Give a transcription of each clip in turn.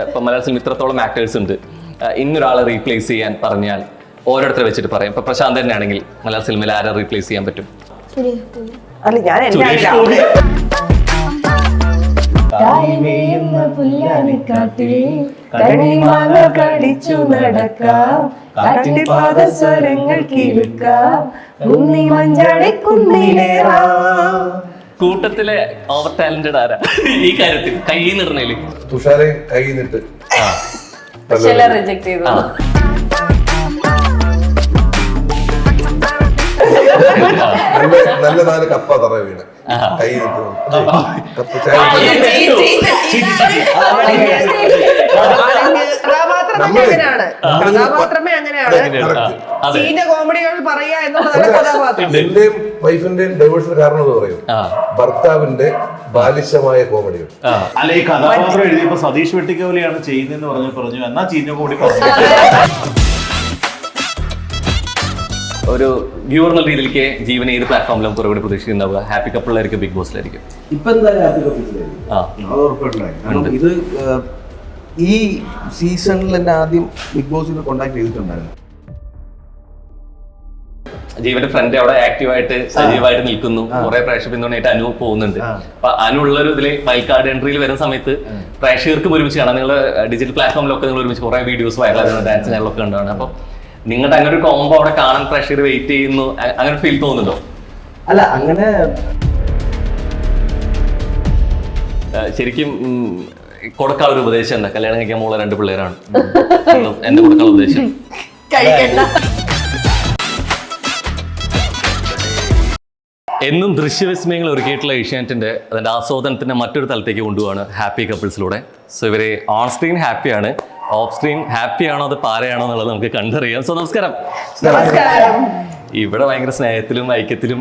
ഇപ്പൊ മലയാള സിനിമ ഇത്രത്തോളം ആക്ടേഴ്സ് ഉണ്ട്, ഇന്നൊരാളെ റീപ്ലേസ് ചെയ്യാൻ പറഞ്ഞാൽ ഓരോരുത്തരെ വെച്ചിട്ട് പറയാം. ഇപ്പൊ പ്രശാന്ത് തന്നെ ആണെങ്കിൽ മലയാള സിനിമയിൽ ആരെ റീപ്ലേസ് ചെയ്യാൻ പറ്റും? അല്ല ഞാൻ കൂട്ടത്തിലെ ഓവർ ടാലന്റഡ് ആരാ ഈ കാര്യത്തിൽ? കൈ നിടണേല് തുഷാരെ കൈ നിട്ട് റിജക്ട് ചെയ്തു. നല്ല 4 കപ്പ തറ വീണ് കൈ നിട്ട് കപ്പ ചായ കഥാപാത്രമേ അങ്ങനെയാണ്. ചീന കോമഡികൾ പറയാ എന്നുള്ളതാണ് കഥാപാത്രം. എന്റെയും വൈഫിന്റെയും ഡൈവേഴ്സിന് കാരണം എന്ന് പറയും ഭർത്താവിന്റെ ബാലിശമായ കോമഡികൾ. അല്ല, ഈ കഥാപാത്രം എഴുതിയപ്പോ സതീഷ് വെട്ടിക്കോലിയാണ് ചെയ്യുന്നതെന്ന് പറഞ്ഞു എന്നാ ചീഞ്ഞ കൂടി പറഞ്ഞു. ഒരു വ്യൂവർ എന്ന രീതിയിലേക്ക് ജീവൻ ഏത് പ്ലാറ്റ്ഫോമിലും കുറേ കൂടി പ്രതീക്ഷിക്കുന്നുണ്ടാവുക? Happy കപ്പിളിലായിരിക്കും, big ബോസിലായിരിക്കും? ഇപ്പൊ എന്തായാലും ഹാപ്പി കപ്പിൾസിലായിരിക്കും. ഇത് ഈ സീസണിൽ തന്നെ ആദ്യം ബിഗ് ബോസിൽ കോണ്ടാക്ട് ചെയ്തിട്ടുണ്ടായിരുന്നു. ജീവന്റെ ഫ്രണ്ട് അവിടെ ആക്റ്റീവായിട്ട് സജീവമായിട്ട് നിൽക്കുന്നു, കുറെ പ്രേക്ഷക പിന്തുണയായിട്ട് അനു പോകുന്നുണ്ട്. അപ്പൊ അനുള്ളൊരു ഇതില് വൈൽഡ് കാർഡ് എൻട്രിയിൽ വരുന്ന സമയത്ത് പ്രേക്ഷകർക്ക് ഒരുമിച്ച് കാണാം. നിങ്ങൾ ഡിജിറ്റൽ പ്ലാറ്റ്ഫോമിലൊക്കെ നിങ്ങൾ ഒരുമിച്ച് കുറെ വീഡിയോസ് വൈറലാകുന്ന ഡാൻസ് ചാനലൊക്കെ ഉണ്ടാണ്. അപ്പൊ നിങ്ങളുടെ അങ്ങനെ ഒരു കോംബോ അവിടെ കാണാൻ പ്രേക്ഷകർ വെയിറ്റ് ചെയ്യുന്നു, അങ്ങനെ ഫീൽ തോന്നുന്നുണ്ടോ? അല്ല, അങ്ങനെ ശരിക്കും കൊടുക്കാനുള്ള ഒരു ഉപദേശം എന്താ? കല്യാണം കഴിക്കാൻ മോളെ 2 പിള്ളേരാണ്, എന്റെ കൊടുക്കാനുള്ള ഉപദേശം എന്നും ദൃശ്യവിസ്മയങ്ങൾ ഒരുക്കിയിട്ടുള്ള ഏഷ്യാനെറ്റിന്റെ അതിന്റെ ആസ്വാദനത്തിന്റെ മറ്റൊരു തലത്തേക്ക് കൊണ്ടുപോവാണ് ഹാപ്പി കപ്പിൾസിലൂടെ. സോ ഇവര് ഓൺ സ്ക്രീൻ ഹാപ്പിയാണ്, ഓഫ് സ്ക്രീൻ ഹാപ്പി ആണോ അത് പാരയാണോ എന്നുള്ളത് നമുക്ക് കണ്ടറിയാം. സോ നമസ്കാരം. ഇവിടെ ഭയങ്കര സ്നേഹത്തിലും ഐക്യത്തിലും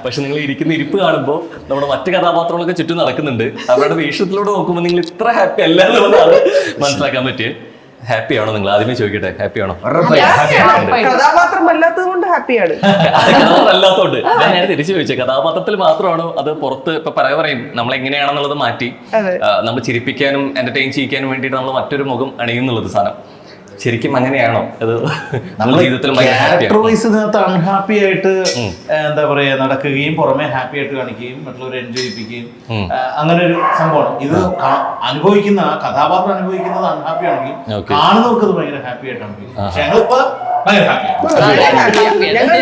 പക്ഷെ നിങ്ങൾ ഇരിക്കുന്ന ഇരിപ്പ് കാണുമ്പോൾ നമ്മുടെ മറ്റു കഥാപാത്രങ്ങളൊക്കെ ചുറ്റും നടക്കുന്നുണ്ട്. അവരുടെ വേഷത്തിലൂടെ നോക്കുമ്പോൾ നിങ്ങൾ ഇത്ര ഹാപ്പി അല്ല എന്നുള്ളതാണ് മനസ്സിലാക്കാൻ പറ്റിയത്. ഹാപ്പി ആണോ നിങ്ങൾ? ആദ്യമേ ചോദിക്കട്ടെ, ഹാപ്പി ആണോ? കഥാപാത്രം അല്ലാത്തത് കൊണ്ട് ഹാപ്പിയാണ്. കഥാപാത്രം അല്ലാത്തോണ്ട് ഞാൻ തിരിച്ചു ചോദിച്ചത്, കഥാപാത്രത്തിൽ മാത്രമാണോ അത് പുറത്ത് ഇപ്പൊ പറയും നമ്മൾ എങ്ങനെയാണെന്നുള്ളത് മാറ്റി നമ്മൾ ചിരിപ്പിക്കാനും എന്റർടൈൻ ചെയ്യിക്കാനും വേണ്ടിയിട്ട് നമ്മൾ മറ്റൊരു മുഖം അണിയുന്നുള്ളത് സാധനം ശരിക്കും അങ്ങനെയാണോ? അത് നമ്മുടെ ജീവിതത്തിൽ അൺഹാപ്പി ആയിട്ട് എന്താ പറയാ നടക്കുകയും പുറമെ ഹാപ്പി ആയിട്ട് കാണിക്കുകയും മറ്റുള്ളവരെ എൻജോയ് ചെയ്യിപ്പിക്കുകയും അങ്ങനെ ഒരു സംഭവമാണ്. ഇത് അനുഭവിക്കുന്ന കഥാപാത്രം അനുഭവിക്കുന്നത് അൺഹാപ്പി ആണെങ്കിൽ കാണുന്നവർക്ക് അത് ഭയങ്കര ഹാപ്പി ആയിട്ടാണ്. പക്ഷെ ഞങ്ങളിപ്പോ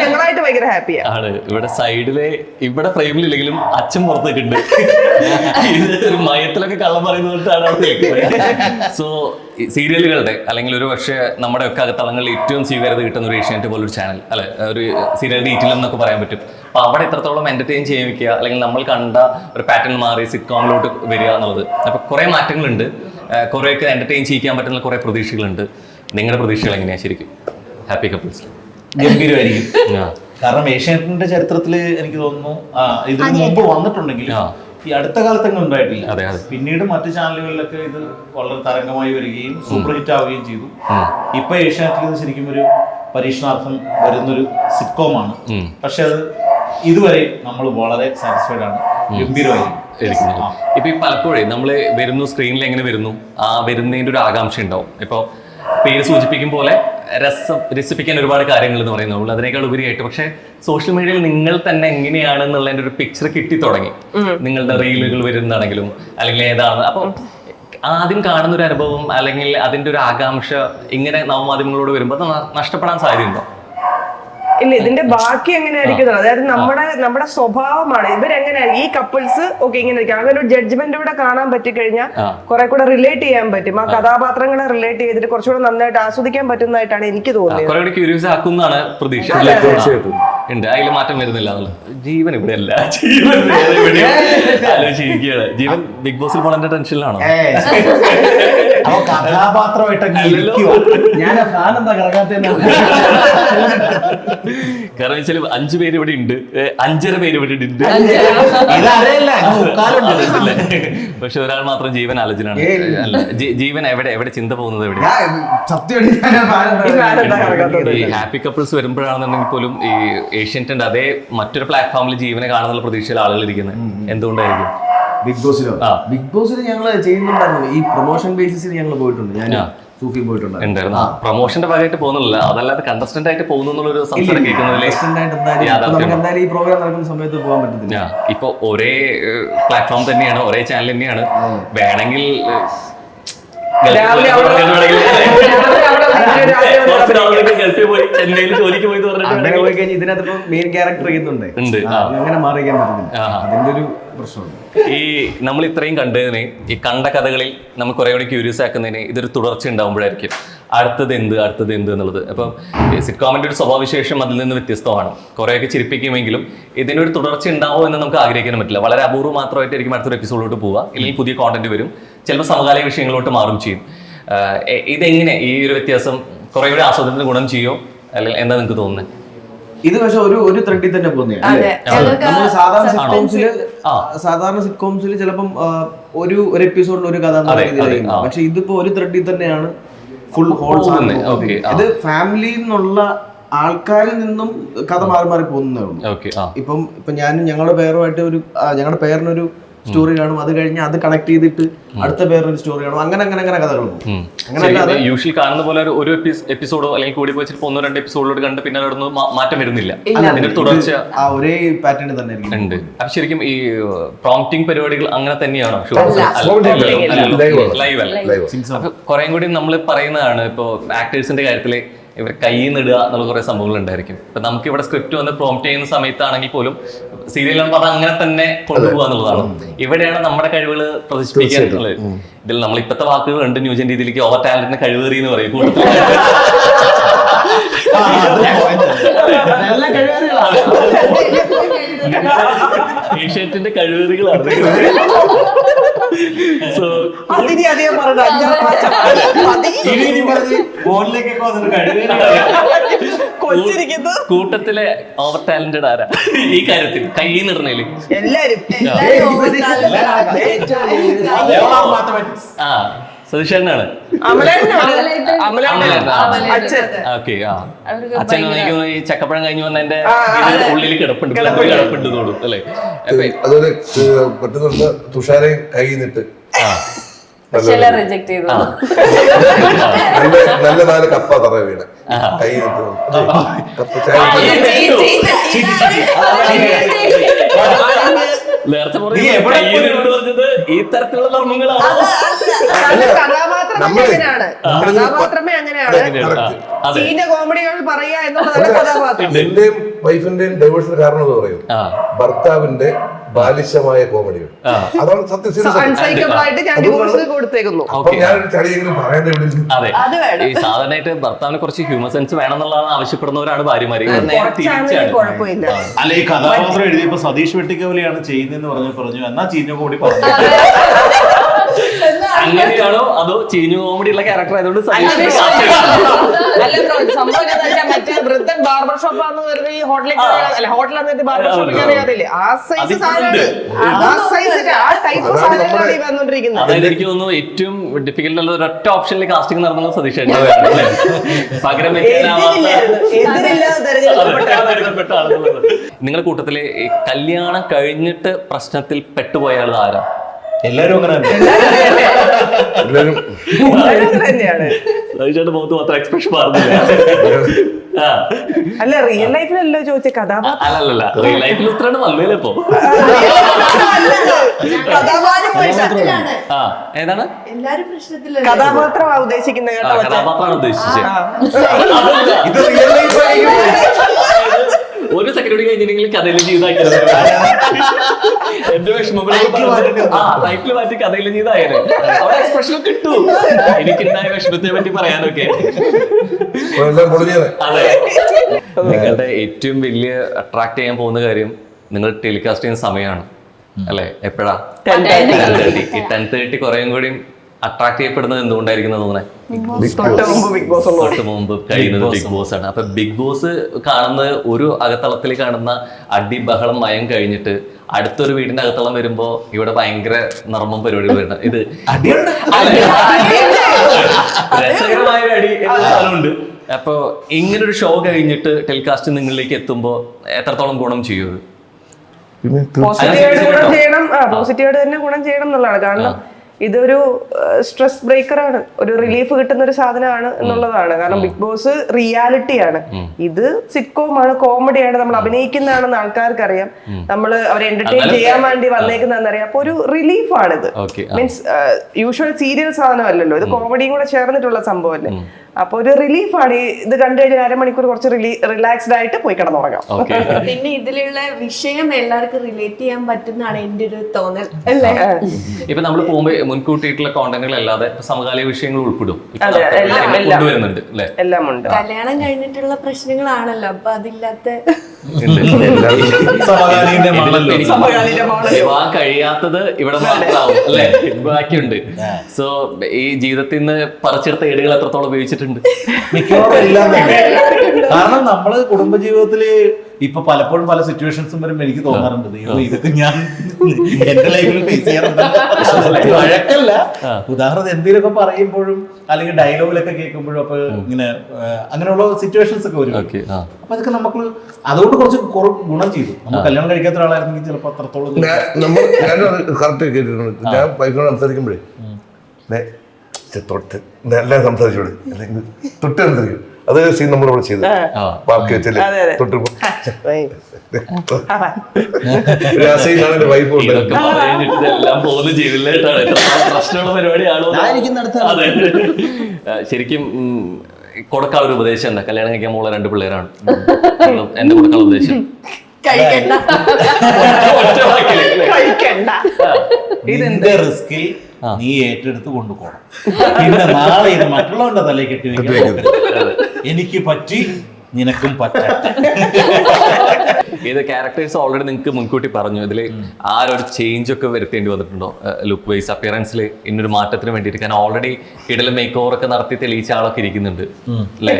ഞങ്ങളായിട്ട് ഭയങ്കര ഹാപ്പിയാണ്. ആണ്. ഇവിടെ സൈഡിലെ ഇവിടെ ഫ്രെയിമിലില്ലെങ്കിലും അച്ഛൻ പുറത്തേക്ക് ഉണ്ട്. ഇത് ഒരു മയത്തിലൊക്കെ കള്ളം പറയുന്നതാണ് അവിടെ നിൽക്കുന്നത്. സോ സീരിയലുകളുടെ അല്ലെങ്കിൽ ഒരു പക്ഷേ നമ്മുടെ ഒക്കെ അകത്തളങ്ങളിൽ ഏറ്റവും സ്വീകാര്യത കിട്ടുന്ന ഒരു ഏഷ്യാനെറ്റ് പോലൊരു ചാനൽ അല്ലെ, ഒരു സീരിയൽ ഡീറ്റെയിൽ എന്നൊക്കെ പറയാൻ പറ്റും. അപ്പൊ അവിടെ എത്രത്തോളം എന്റർടൈൻ ചെയ്യിക്കുക അല്ലെങ്കിൽ നമ്മൾ കണ്ട ഒരു പാറ്റേൺ മാറി സിറ്റ്കോമിലോട്ട് വരിക എന്നുള്ളത്. അപ്പൊ കുറെ മാറ്റങ്ങളുണ്ട്, കുറെയൊക്കെ എന്റർടൈൻ ചെയ്യിക്കാൻ പറ്റുന്ന കുറെ പ്രതീക്ഷകളുണ്ട്. നിങ്ങളുടെ പ്രതീക്ഷകൾ എങ്ങനെയാ ശരിക്കും ഹാപ്പി കപ്പിൾസ്? ഗംഭീരമായിരിക്കും. കാരണം ഏഷ്യാനെറ്റിന്റെ ചരിത്രത്തിൽ എനിക്ക് തോന്നുന്നു ഇതിന് മുമ്പ് വന്നിട്ടുണ്ടെങ്കിൽ ഈ അടുത്ത കാലത്തൊന്നും ഉണ്ടായിട്ടില്ല. പിന്നീട് മറ്റു ചാനലുകളിലൊക്കെ ഇത് വളരെ തരംഗമായി വരികയും സൂപ്പർ ഹിറ്റ് ആവുകയും ചെയ്തു. ഇപ്പൊ ഏഷ്യാനെറ്റിൽ ഇത് ശരിക്കും ഒരു പരീക്ഷണാർത്ഥം വരുന്നൊരു സിറ്റ്കോമാണ്. പക്ഷെ അത് ഇതുവരെ നമ്മൾ വളരെ സാറ്റിസ്ഫൈഡ് ആണ്. ഗംഭീരമായിരിക്കും. ഇപ്പൊ ഈ പലപ്പോഴേ നമ്മള് വരുന്നു, സ്ക്രീനിൽ എങ്ങനെ വരുന്നു, ആ വരുന്നതിന്റെ ഒരു ആകാംക്ഷ ഉണ്ടാവും. ഇപ്പൊ പേര് സൂചിപ്പിക്കും പോലെ രസിപ്പിക്കാൻ ഒരുപാട് കാര്യങ്ങൾ എന്ന് പറയുന്നത് അതിനേക്കാൾ ഉപരിയായിട്ട്. പക്ഷെ സോഷ്യൽ മീഡിയയിൽ നിങ്ങൾ തന്നെ എങ്ങനെയാണെന്നുള്ളതിന്റെ ഒരു പിക്ചർ കിട്ടി തുടങ്ങി. നിങ്ങളുടെ റീലുകൾ വരുന്നതാണെങ്കിലും അല്ലെങ്കിൽ ഏതാണ്, അപ്പൊ ആദ്യം കാണുന്ന ഒരു അനുഭവം അല്ലെങ്കിൽ അതിന്റെ ഒരു ആകാംക്ഷ ഇങ്ങനെ നവമാധ്യമങ്ങളോട് വരുമ്പോൾ നഷ്ടപ്പെടാൻ സാധ്യതയുണ്ടോ? ഇല്ല, ഇതിന്റെ ബാക്കി എങ്ങനെയായിരിക്കും, അതായത് നമ്മുടെ സ്വഭാവമാണ് ഇവരെങ്ങനെയാണ് ഈ കപ്പിൾസ് ഒക്കെ ഇങ്ങനെ അങ്ങനെ ഒരു ജഡ്ജ്മെന്റോടെ കാണാൻ പറ്റിക്കഴിഞ്ഞാൽ കുറെ കൂടെ റിലേറ്റ് ചെയ്യാൻ പറ്റും. ആ കഥാപാത്രങ്ങളെ റിലേറ്റ് ചെയ്തിട്ട് കുറച്ചുകൂടെ നന്നായിട്ട് ആസ്വദിക്കാൻ പറ്റുന്നതായിട്ടാണ് എനിക്ക് തോന്നിയത്. ക്യൂരിയസ് ആക്കുന്നതാണ് പ്രതീക്ഷ. ഉണ്ട്, അതിൽ മാറ്റം വരുന്നില്ല എന്നുള്ളത്. ജീവൻ ഇവിടെ അല്ല, ആലോചിച്ചിരിക്കുകയാണ്. ജീവൻ ബിഗ് ബോസിൽ പോകേണ്ട ടെൻഷനിലാണോ? കഥാപാത്രമായിട്ട് കാരണം വെച്ചാൽ 5 പേര് ഇവിടെ ഉണ്ട്, 5.5 പേര് ഇവിടെ ഉണ്ട്. പക്ഷെ ഒരാൾ മാത്രം ജീവൻ ആലോചനാണ്. അല്ല, ജീവൻ എവിടെ ചിന്ത പോകുന്നത് എവിടെ? ഈ ഹാപ്പി കപ്പിൾസ് വരുമ്പോഴാണെന്നുണ്ടെങ്കിൽ പോലും ഈ ഏഷ്യാനെറ്റിന്റെ അതേ മറ്റൊരു പ്ലാറ്റ്ഫോമിൽ ജീവനെ കാണുന്നുള്ള പ്രതീക്ഷയിൽ ആളുകൾ ഇരിക്കുന്നത് എന്തുകൊണ്ടായിരിക്കും? ബിഗ് ബോസിലോ? ബിഗ് ബോസിൽ ഞങ്ങൾ ചെയ്യുന്നുണ്ടായിരുന്നു. ഈ പ്രൊമോഷൻ ബേസിസിൽ ഞങ്ങൾ പോയിട്ടുണ്ട്. ഞാൻ സൂഫി പോയിട്ടുണ്ടായിരുന്നു. പ്രൊമോഷന്റെ ഭാഗമായിട്ട് പോകുന്നില്ല, അതല്ലാതെ കണ്ടസ്റ്റന്റ് ആയിട്ട് പോകുന്നു എന്നുള്ളൊരു സംസാരം കേൾക്കുന്നില്ലേ? നമുക്ക് എന്തായാലും ഈ പ്രോഗ്രാം നടക്കുന്ന സമയത്ത് പോകാൻ പറ്റത്തില്ല. ഇപ്പൊ ഒരേ പ്ലാറ്റ്ഫോം തന്നെയാണ്, ഒരേ ചാനൽ തന്നെയാണ്. വേണമെങ്കിൽ ഗൾഫിൽ പോയി ചെന്നൈയിൽ ജോലിക്ക് പോയി അങ്ങനെ പോയി കഴിഞ്ഞാൽ ഇതിനകത്ത് മെയിൻ ക്യാരക്ടർ ചെയ്യുന്നുണ്ട്, അങ്ങനെ മാറിക്കാൻ പറ്റുന്നില്ല. അതിന്റെ ഒരു പ്രശ്നമുണ്ട്. ഈ നമ്മൾ ഇത്രയും കണ്ടതിന്, ഈ കണ്ട കഥകളിൽ നമ്മൾ കുറെ കൂടി ക്യൂരിയസ് ആക്കുന്നതിന് ഇതൊരു തുടർച്ച ഉണ്ടാകുമ്പോഴായിരിക്കും അടുത്തത് എന്ത് എന്നുള്ളത്. അപ്പം സിറ്റ്കോമിന്റെ ഒരു സ്വഭാവവിശേഷം അതിൽ നിന്ന് വ്യത്യസ്തമാണ്. കുറേയൊക്കെ ചിരിപ്പിക്കുമെങ്കിലും ഇതിനൊരു തുടർച്ച ഉണ്ടാവും എന്ന് നമുക്ക് ആഗ്രഹിക്കാൻ പറ്റില്ല. വളരെ അപൂർവം മാത്രമായിട്ടായിരിക്കും അടുത്തൊരു എപ്പിസോഡിലോട്ട് പോവുക, അല്ലെങ്കിൽ പുതിയ കോണ്ടന്റ് വരും, ചിലപ്പോൾ സമകാലിക വിഷയങ്ങളോട്ട് മാറും ചെയ്യും. ഇതെങ്ങനെ ഈ ഒരു വ്യത്യാസം കുറെ കൂടി ആസ്വാദനത്തിന് ഗുണം ചെയ്യോ, അല്ലെങ്കിൽ എന്താ നിങ്ങൾക്ക് തോന്നുന്നത്? ഇത് പക്ഷെ ഒരു ത്രെഡിൽ തന്നെ പോകുന്നതാണ്. നമ്മൾ സാധാരണ സിറ്റ്കോംസിൽ ചിലപ്പം ഒരു എപ്പിസോഡിൽ ഒരു കഥ, പക്ഷെ ഇതിപ്പോ ഒരു ത്രെഡിൽ തന്നെയാണ് ഫുൾ ഹോൾ. ഇത് ഫാമിലിയിൽ നിന്നുള്ള ആൾക്കാരിൽ നിന്നും കഥ മാറി മാറി പോകുന്നേ ഉള്ളൂ. ഇപ്പൊ ഞാനും ഞങ്ങളുടെ ഞങ്ങളുടെ പേരിനൊരു സ്റ്റോറി കാണും, അത് കഴിഞ്ഞ് അത് കണക്ട് ചെയ്തിട്ട് അടുത്ത പേരൊരു സ്റ്റോറി കാണും, അങ്ങനെ കഥകൾ പോകും. യൂഷ്വലി കാണുന്ന പോലെ ഒരു എപ്പിസോഡോ അല്ലെങ്കിൽ കൂടി പോയി ചിലപ്പോൾ 1-2 എപ്പിസോഡിലോട്ട് കണ്ട് പിന്നെ അവിടെ മാറ്റം വരുന്നില്ല, അതിന്റെ തുടർച്ച ആ ഒരേ പാറ്റേൺ തന്നെ ഉണ്ട്. അപ്പൊ ശരിക്കും ഈ പ്രോംപ്റ്റിംഗ് പരിപാടികൾ അങ്ങനെ തന്നെയാണോ? ലൈവ് അല്ല. അപ്പൊ കുറെ കൂടി നമ്മൾ പറയുന്നതാണ് ഇപ്പൊ ആക്ടേഴ്സിന്റെ കാര്യത്തില് ഇവർ കയ്യിൽ നിടുക എന്നുള്ള കുറെ സംഭവങ്ങൾ ഉണ്ടായിരിക്കും. ഇപ്പൊ നമുക്ക് ഇവിടെ സ്ക്രിപ്റ്റ് വന്ന് പ്രോംപ്റ്റ് ചെയ്യുന്ന സമയത്താണെങ്കിൽ പോലും സീരിയലാണ് പറഞ്ഞാൽ അങ്ങനെ തന്നെ കൊണ്ടുപോകുക എന്നുള്ളതാണ്. ഇവിടെയാണ് നമ്മുടെ കഴിവുകൾ പ്രദർശിപ്പിക്കുക എന്നുള്ളത്. ഇതിൽ നമ്മൾ ഇപ്പോഴത്തെ വാക്കുകൾ ഉണ്ട്, ന്യൂജൻ രീതിയിലേക്ക് ഓവർ ടാലന്റിന് കഴിവേറി എന്ന് പറയും. കൂടുതൽ ഏഷ്യാനെറ്റിന്റെ കഴിവേറികളാണ്. കൂട്ടത്തിലെ ഓവർ ടാലന്റഡ് ആരാ ഈ കാര്യത്തിൽ കയ്യിൽ നിന്നിടണേല്? എല്ലാരും സതീഷേട്ടനാണ്. അച്ഛൻ ഈ ചക്കപ്പഴം കഴിഞ്ഞു വന്നതിന്റെ ഉള്ളിൽ കിടപ്പുണ്ട് തോടും അല്ലേ? അതൊരു പെട്ടെന്ന് തുഷാരയും കൈ നിട്ട് നല്ല 4 കപ്പ തറ വീണ് കൈ നിട്ട് കപ്പ നേരത്തെ പറഞ്ഞത് ഈ തരത്തിലുള്ള ധർമ്മങ്ങളാണ്. കഥാപാത്രമേ അങ്ങനെയാണ്. ചീഞ്ഞ കോമഡികൾ പറയാ എന്നുള്ളതാണ് കഥാപാത്രം. എന്റെയും വൈഫിന്റെയും ഡൈവേഴ്സിന് കാരണം എന്ന് പറയും ഭർത്താവിന്റെ ബാലിശമായ കോമഡികൾ. അതാണ് അൺസൈക്കബിളായിട്ട് ഞാൻ ഡിവോഴ്സ് കൊടുത്തേക്കുന്നു. അതെ, ഈ സാധാരണയായിട്ട് ഭർത്താവിനെ കുറച്ച് ഹ്യൂമർ സെൻസ് വേണം എന്നുള്ളതാണ് ആവശ്യപ്പെടുന്നവരാണ് ഭാര്യമാര്. കുഴപ്പമില്ല. അല്ല, ഈ കഥാപാത്രം എഴുതിയപ്പോ സതീഷ് വെട്ടിക്കവലിയാണ് ചെയ്യുന്നതെന്ന് പറഞ്ഞു എന്നാ ചീഞ്ഞ കോമഡി പറഞ്ഞു. അങ്ങനെയാണോ അതോ ചീഞ്ഞു കോമഡി ഉള്ള ക്യാരക്ടർ ആയതുകൊണ്ട് മറ്റേ വൃദ്ധൻ ബാർബർ ഷോപ്പാന്ന് പറഞ്ഞ ഈ ഹോട്ടലിൽ ബാർബർ ഷോപ്പിൽ അറിയാതില്ലേ, ആ സൈസ് അതായത് എനിക്ക് തോന്നുന്നു ഏറ്റവും ഡിഫിക്കൽട്ട് ഉള്ള ഒരൊറ്റ ഓപ്ഷനിൽ കാസ്റ്റിംഗ് നടന്നത് സതീഷ് പകരം തെരഞ്ഞെടുക്കപ്പെട്ട ആളുകൾ. നിങ്ങളുടെ കൂട്ടത്തില് കല്യാണം കഴിഞ്ഞിട്ട് പ്രശ്നത്തിൽ പെട്ടുപോയ ആൾ ആരാ? എല്ലാരും അങ്ങനെ തന്നെയാണ്. മുഖത്ത് മാത്രം എക്സ്പ്രഷൻ മാറുന്നില്ല. അല്ല, റിയൽ ലൈഫിലല്ലോ ചോദിച്ച കഥാപാത്രം. അല്ലല്ല, റിയൽ ലൈഫിൽ ഉത്തരാണ് വന്നേലേ ഇപ്പൊ. ഏതാണ് കഥാപാത്രമാണ് ഉദ്ദേശിക്കുന്നത്? കഥാപാത്രമാണ് ഉദ്ദേശിച്ചത്. ഒരു സെക്കൻഡ് കഴിഞ്ഞിട്ടുണ്ടെങ്കിൽ കഥയിലെ ജീവിതമാക്കിയത് എന്റെ വിഷമങ്ങളൊക്കെ ടൈറ്റിൽ മാറ്റി കഥയിലെ ജീവിതമായത് അവിടെ എക്സ്പ്രഷൻ കിട്ടൂ. എനിക്കുണ്ടായ വിഷമത്തെ പറ്റി പറയാനൊക്കെ. അതെ, നിങ്ങളുടെ ഏറ്റവും വലിയ അട്രാക്ട് ചെയ്യാൻ പോകുന്ന കാര്യം നിങ്ങൾ ടെലികാസ്റ്റ് ചെയ്യുന്ന സമയമാണ് അല്ലെ? എപ്പോഴാ? 10:30. കുറേയും കൂടി അട്രാക്ട് ചെയ്യപ്പെടുന്നത് എന്തുകൊണ്ടായിരിക്കും തോന്നുന്നത്? തൊട്ട് മുമ്പ് കഴിയുന്നത് ബിഗ് ബോസ് ആണ്. അപ്പൊ ബിഗ് ബോസ് കാണുന്നത് ഒരു അകത്തളത്തിൽ കാണുന്ന അടി ബഹളം മയം കഴിഞ്ഞിട്ട് അടുത്തൊരു വീടിന്റെ അകത്തളം വരുമ്പോ ഇവിടെ ഭയങ്കര നർമ്മം പരിപാടികൾ വരുന്നത്. ഇത് രസകരമായ ഒരു അടി എന്ന സാധനമുണ്ട്. അപ്പൊ ഇങ്ങനൊരു ഷോ കഴിഞ്ഞിട്ട് ടെലികാസ്റ്റ് നിങ്ങളിലേക്ക് എത്തുമ്പോ എത്രത്തോളം ഗുണം ചെയ്യും? പിന്നെ പോസിറ്റീവായിട്ട് ഗുണം ചെയ്യണം, പോസിറ്റീവായിട്ട് തന്നെ ഗുണം ചെയ്യണം എന്നുള്ളതാണ്. കാരണം ഇതൊരു സ്ട്രെസ് ബ്രേക്കറാണ്, ഒരു റിലീഫ് കിട്ടുന്ന ഒരു സാധനമാണ് എന്നുള്ളതാണ്. കാരണം ബിഗ് ബോസ് റിയാലിറ്റിയാണ്, ഇത് സിറ്റ്കോമാണ്, കോമഡിയാണ്, നമ്മൾ അഭിനയിക്കുന്നതാണെന്ന് ആൾക്കാർക്ക് അറിയാം, നമ്മൾ അവരെ എന്റർടൈൻ ചെയ്യാൻ വേണ്ടി വന്നേക്കുന്നതെന്നറിയാം. അപ്പൊ ഒരു റിലീഫാണിത്. മീൻസ് യൂഷ്വൽ സീരിയൽ സാധനമല്ലല്ലോ, ഇത് കോമഡിയും കൂടെ ചേർന്നിട്ടുള്ള സംഭവമല്ലേ. അപ്പൊ ഒരു റിലീഫാണ് ഇത് കണ്ടു കഴിഞ്ഞാൽ അരമണിക്കൂർ കുറച്ച് റിലാക്സ്ഡ് ആയിട്ട് പോയി കിടന്നുറങ്ങാം. പിന്നെ ഇതിലുള്ള വിഷയം എല്ലാവർക്കും റിലേറ്റ് ചെയ്യാൻ പറ്റുന്നതാണ് എന്റെ ഒരു തോന്നൽ അല്ലേ. ഇപ്പൊ നമ്മൾ പോകുമ്പോ മുൻകൂട്ടിയിട്ടുള്ള കോണ്ടന്റുകൾ അല്ലാതെ സമകാലിക വിഷയങ്ങൾ ഉൾപ്പെടും കൊണ്ടുവരുന്നുണ്ട് അല്ലെ. എല്ലാം ഉണ്ട്. കല്യാണം കഴിഞ്ഞിട്ടുള്ള പ്രശ്നങ്ങളാണല്ലോ, അപ്പൊ അതില്ലാത്ത വിവാഹം കഴിയാത്തത് ഇവിടെ മാത്രമാവും അല്ലെ, ബാക്കിയുണ്ട്. സോ ഈ ജീവിതത്തിൽ നിന്ന് പറിച്ചെടുത്ത ഏടുകൾ എത്രത്തോളം ഉപയോഗിച്ചിട്ടുണ്ട്? മിക്കവാറും എല്ലാം തന്നെ. കാരണം നമ്മള് കുടുംബജീവിതത്തില് ഇപ്പൊ പലപ്പോഴും പല സിറ്റുവേഷൻസും വരുമ്പോൾ എനിക്ക് തോന്നാറുണ്ട്, ഇതൊക്കെ ഞാൻ എന്റെ ലൈഫിൽ ഫേസ് ചെയ്യാറുണ്ട്. വഴക്കല്ല, ഉദാഹരണം എന്തെങ്കിലുമൊക്കെ പറയുമ്പോഴും അല്ലെങ്കിൽ ഡയലോഗിലൊക്കെ കേൾക്കുമ്പോഴും അപ്പൊ ഇങ്ങനെ അങ്ങനെയുള്ള സിറ്റുവേഷൻസ് ഒക്കെ വരും. അപ്പൊ അതൊക്കെ നമുക്ക് അതുകൊണ്ട് കുറച്ച് ഗുണം ചെയ്തു. നമ്മൾ കല്യാണം കഴിക്കാത്ത ഒരാളായിരുന്നെങ്കിൽ ചിലപ്പോൾ അത്രത്തോളം കറക്റ്റ് കേട്ടിട്ടുണ്ട്. ഞാൻ വൈഫിനോട് സംസാരിക്കുമ്പോഴേ നല്ല സംസാരിച്ചോളൂ, അല്ലെങ്കിൽ തൊട്ട് സംസാരിക്കും. അത് സീൻ നമ്മളിവിടെ ചെയ്ത് പാർക്ക് വെച്ചല്ലേ തൊട്ടിപ്പോ വൈഫ് പ്രശ്നമുള്ള പരിപാടിയാണോ? ശരിക്കും കൊടുക്കാനുള്ള ഉപദേശം എന്താ? കല്യാണം കഴിക്കാൻ പോകുന്ന 2 പിള്ളേരാണ്, എന്റെ കൊടുക്കാനുള്ള ഉപദേശം ഇതിന്റെ റിസ്കിൽ നീ ഏറ്റെടുത്ത് കൊണ്ടുപോകണം. പിന്നെ നാളെ ഇത് മറ്റുള്ളവന്റെ തലയിൽ കെട്ടി എനിക്ക് പറ്റി നിനക്കും പറ്റാം. ഇത് ക്യാരക്ടേഴ്സ് ഓൾറെഡി നിങ്ങൾക്ക് മുൻകൂട്ടി പറഞ്ഞു, ഇതിൽ ആരൊരു ചേഞ്ച് ഒക്കെ വരുത്തേണ്ടി വന്നിട്ടുണ്ടോ ലുക്ക് വൈസ് അപ്പിയറൻസിൽ ഇന്നൊരു മാറ്റത്തിന് വേണ്ടിയിട്ട്? കാരണം ഓൾറെഡി കിടലും മേക്ക് ഓവർ ഒക്കെ നടത്തി തെളിയിച്ച ആളൊക്കെ ഇരിക്കുന്നുണ്ട് അല്ലേ.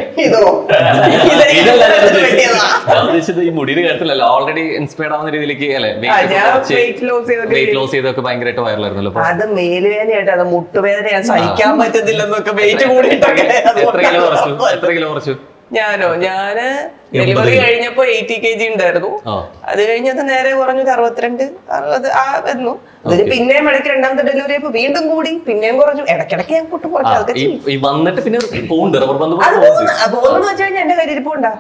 ഉദ്ദേശിച്ചത് ഈ മുടിയുടെ കാര്യത്തിലല്ല, ഓൾറെഡി ഇൻസ്പയർഡ് ആവുന്ന രീതിയിലേക്ക് അല്ലെ. വെയിറ്റ് ലോസ് ചെയ്തൊക്കെ ഭയങ്കരമായിട്ട് വൈറലായിരുന്നല്ലോ. അത് മേലുവേദനയായിട്ട്, അത് മുട്ടുവേദന സഹിക്കാൻ പറ്റുന്നില്ലെന്നൊക്കെ വെയിറ്റ് കൂടിയിട്ടൊക്കെ. എത്ര കിലോ കുറച്ചു? ഞാന് ഡെലിവറി കഴിഞ്ഞപ്പോ 80 kg ഉണ്ടായിരുന്നു. അത് കഴിഞ്ഞത് നേരെ കുറഞ്ഞു 62, 60 വരുന്നു. അതിന് പിന്നെയും ഇടയ്ക്ക് രണ്ടാമത്തെ ഡെലിവറി ആയപ്പോ വീണ്ടും കൂടി, പിന്നെയും കുറഞ്ഞു. ഇടയ്ക്കിടയ്ക്ക് ഞാൻ കൂട്ടും കുറച്ചു. വന്നിട്ട് പിന്നെ പോകുന്നു വെച്ച് കഴിഞ്ഞാൽ എന്റെ കരിയിരിപ്പുണ്ടാ.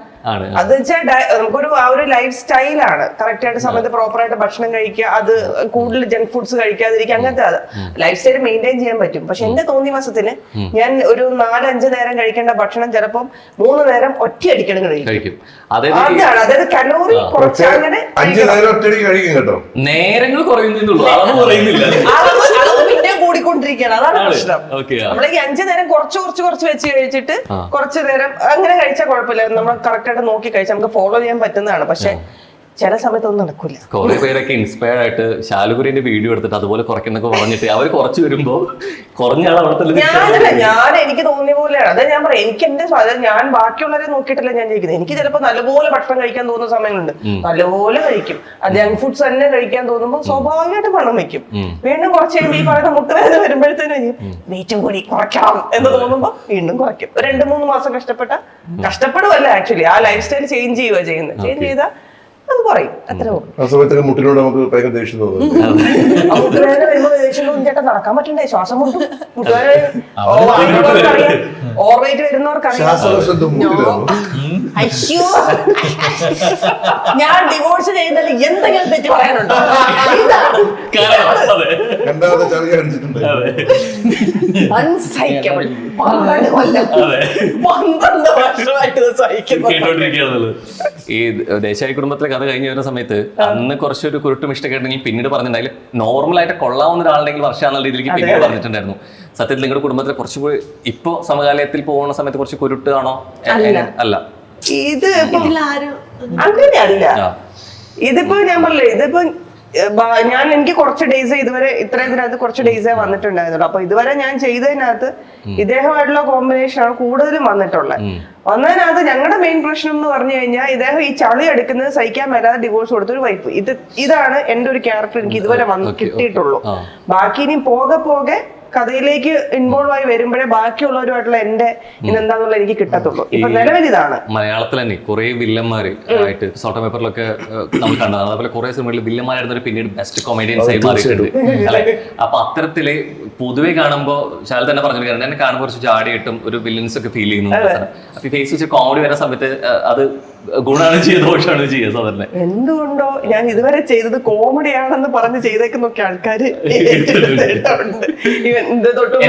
അത് വെച്ചാൽ നമുക്കൊരു ആ ഒരു ലൈഫ് സ്റ്റൈലാണ്. കറക്റ്റ് ആയിട്ട് സമയത്ത് പ്രോപ്പർ ആയിട്ട് ഭക്ഷണം കഴിക്കുക, അത് കൂടുതൽ ജങ്ക് ഫുഡ്സ് കഴിക്കാതിരിക്കുക, അങ്ങനത്തെ ലൈഫ് സ്റ്റൈൽ മെയിൻറ്റെയിൻ ചെയ്യാൻ പറ്റും. പക്ഷെ എന്റെ തോന്നിയ മാസത്തിന് ഞാൻ ഒരു 4-5 നേരം കഴിക്കേണ്ട ഭക്ഷണം ചിലപ്പം 3 നേരം ഒറ്റയടിക്കണം കഴിക്കും. അതായത് കലോറി കുറച്ച് അങ്ങനെ 5 നേരം ഒറ്റയടിക്ക് കഴിക്കും കേട്ടോ. നേരങ്ങൾ കുറയുന്നുള്ളൂ, അളവ് പിന്നെ കൂടിക്കൊണ്ടിരിക്കുകയാണ്. അതാണ് പ്രശ്നം. നമ്മളീ 5 നേരം കുറച്ച് വെച്ച് കഴിച്ചിട്ട് കുറച്ച് നേരം അങ്ങനെ കഴിച്ചാൽ കുഴപ്പമില്ല. നമ്മൾ കറക്റ്റ് ആയിട്ട് നോക്കി കഴിച്ചാൽ നമുക്ക് ഫോളോ ചെയ്യാൻ പറ്റുന്നതാണ്. പക്ഷെ ചില സമയത്തൊന്നും നടക്കില്ല. കുറെ പേരൊക്കെ ഇൻസ്പയർഡ് ആയിട്ട് ശാലുകുരിന്റെ വീഡിയോ എടുത്തിട്ട് അതുപോലെ കുറയ്ക്കുന്നൊക്കെ പറഞ്ഞിട്ട് അവർ കുറച്ച് വരുമ്പോ കുറഞ്ഞ ഞാൻ എനിക്ക് തോന്നിയ പോലെയാണ്. അതെ ഞാൻ പറയാം, എനിക്ക് എന്റെ ഞാൻ ബാക്കിയുള്ളവരെ നോക്കിയിട്ടല്ല ഞാൻ കഴിക്കുന്നത്. എനിക്ക് ചിലപ്പോൾ നല്ലപോലെ ഭക്ഷണം കഴിക്കാൻ തോന്നുന്ന സമയങ്ങളുണ്ട്, നല്ലപോലെ കഴിക്കും. അത് ജങ്ക് ഫുഡ്സ് തന്നെ കഴിക്കാൻ തോന്നുമ്പോൾ സ്വാഭാവികമായിട്ട് പണം വെക്കും. വീണ്ടും കുറച്ച് കഴിയുമ്പോൾ ഈ പറയുന്ന മുട്ടുവേദന വരുമ്പോഴത്തേനും വെയിറ്റും കൂടി കുറയ്ക്കണം എന്ന് തോന്നുമ്പോൾ വീണ്ടും കുറയ്ക്കും. 2-3 മാസം കഷ്ടപ്പെടുവല്ല ആക്ച്വലി, ആ ലൈഫ് സ്റ്റൈൽ ചേഞ്ച് ചെയ്യുക ചെയ്യുന്നത്. ചേഞ്ച് ചെയ്താൽ അത് പറയും. അത്ര മുട്ടിനോട് നമുക്ക് ഭയങ്കര ദേഷ്യം തോന്നുന്നു. മുട്ടുവേദന വരുമ്പോൾ ദേഷ്യം തോന്നും. ചേട്ടാ നടക്കാൻ പറ്റണ്ടേ, ശ്വാസം മുട്ടും. മുട്ടുവേദന ഓവർ വെയിറ്റ് വരുന്നവർക്കറിയാം. അയ്യോ ഞാൻ ഡിവോഴ്സ് ചെയ്യുന്നതിൽ എന്തെങ്കിലും തെറ്റ് പറയാനുണ്ടോ? അൺസഹിക്കബിൾ. 12 കൊല്ലം 12 വർഷമായിട്ട് കേട്ടോണ്ടിരിക്കുകയാണുള്ളത്. ഈ ദേശായി കുടുംബത്തിലെ കഥ കഴിഞ്ഞ് വരുന്ന സമയത്ത് അന്ന് കുറച്ചൊരു കുരുട്ടും ഇഷ്ടക്കേണ്ടെങ്കിൽ പിന്നീട് പറഞ്ഞിട്ടുണ്ടെങ്കിൽ നോർമലായിട്ട് കൊള്ളാവുന്ന ഒരാളുണ്ടെങ്കിൽ വർഷാന്നുള്ള രീതിയിലേക്ക് പിന്നീട് പറഞ്ഞിട്ടുണ്ടായിരുന്നു. സത്യത്തിൽ നിങ്ങളുടെ കുടുംബത്തിൽ കുറച്ചുകൂടി ഇപ്പൊ സമകാലയത്തിൽ പോകുന്ന സമയത്ത് കുറച്ച് കുരുട്ട് ആണോ? അല്ല, ഇത് അങ്ങനെയല്ല. ഇതിപ്പോ ഞാൻ പറഞ്ഞില്ലേ, ഇതിപ്പോ എനിക്ക് കുറച്ച് ഡേയ്സ് ഇതുവരെ ഇതിനകത്ത് കുറച്ച് ഡേയ്സേ വന്നിട്ടുണ്ടായിരുന്നുള്ളൂ. അപ്പൊ ഇതുവരെ ഞാൻ ചെയ്തതിനകത്ത് ഇദ്ദേഹമായിട്ടുള്ള കോമ്പിനേഷൻ ആണ് കൂടുതലും വന്നതിനകത്ത് ഞങ്ങളുടെ മെയിൻ പ്രശ്നം എന്ന് പറഞ്ഞു കഴിഞ്ഞാൽ ഇദ്ദേഹം ഈ ചളി എടുക്കുന്നത് സഹിക്കാൻ മേലാതെ ഡിവോഴ്സ് കൊടുത്തൊരു വൈഫ്. ഇതാണ് എന്റെ ഒരു ക്യാരക്ടർ എനിക്ക് ഇതുവരെ കിട്ടിയിട്ടുള്ളൂ. ബാക്കി ഇനി പോകെ കഥയിലേക്ക് ഇൻവോൾവ് ആയി വരുമ്പോഴേ ബാക്കിയുള്ളവരുമായിട്ടുള്ള എന്റെ ഇതെന്താന്നുള്ള എനിക്ക് കിട്ടത്തുള്ളൂ. ഇപ്പൊ നിലവിൽ ഇതാണ്. മലയാളത്തിൽ തന്നെ കുറെ വില്ലന്മാര് ആയിട്ട് സോൾട്ട് പേപ്പറിലൊക്കെ നമ്മൾ കണ്ടതാണ്. അതുപോലെ കുറെ സിനിമകളിൽ വില്ലന്മാരായിരുന്നവർ പിന്നീട് ബെസ്റ്റ് കൊമേഡിയൻസ് ആയി മാറിയിട്ടുണ്ട് അല്ലെ. അപ്പൊ അത്തരത്തില് പൊതുവെ കാണുമ്പോ ശാൽ തന്നെ പറഞ്ഞു, കാരണം എന്നെ കാണുമ്പോൾ കുറച്ച് ജാടിയിട്ടും ഒരു വില്ലൻസ് ഒക്കെ ഫീൽ ചെയ്യുന്നു. അപ്പൊ ഈ ഫേസ് വെച്ച് കോമഡി വരുന്ന സമയത്ത് അത് ഗുണമാണ് ചെയ്യുക ദോഷമാണ് ചെയ്യുക സാധാരണ. എന്തുകൊണ്ടോ ഞാൻ ഇതുവരെ ചെയ്തത് കോമഡിയാണെന്ന് പറഞ്ഞ് ചെയ്തേക്കുന്നൊക്കെ ആൾക്കാര്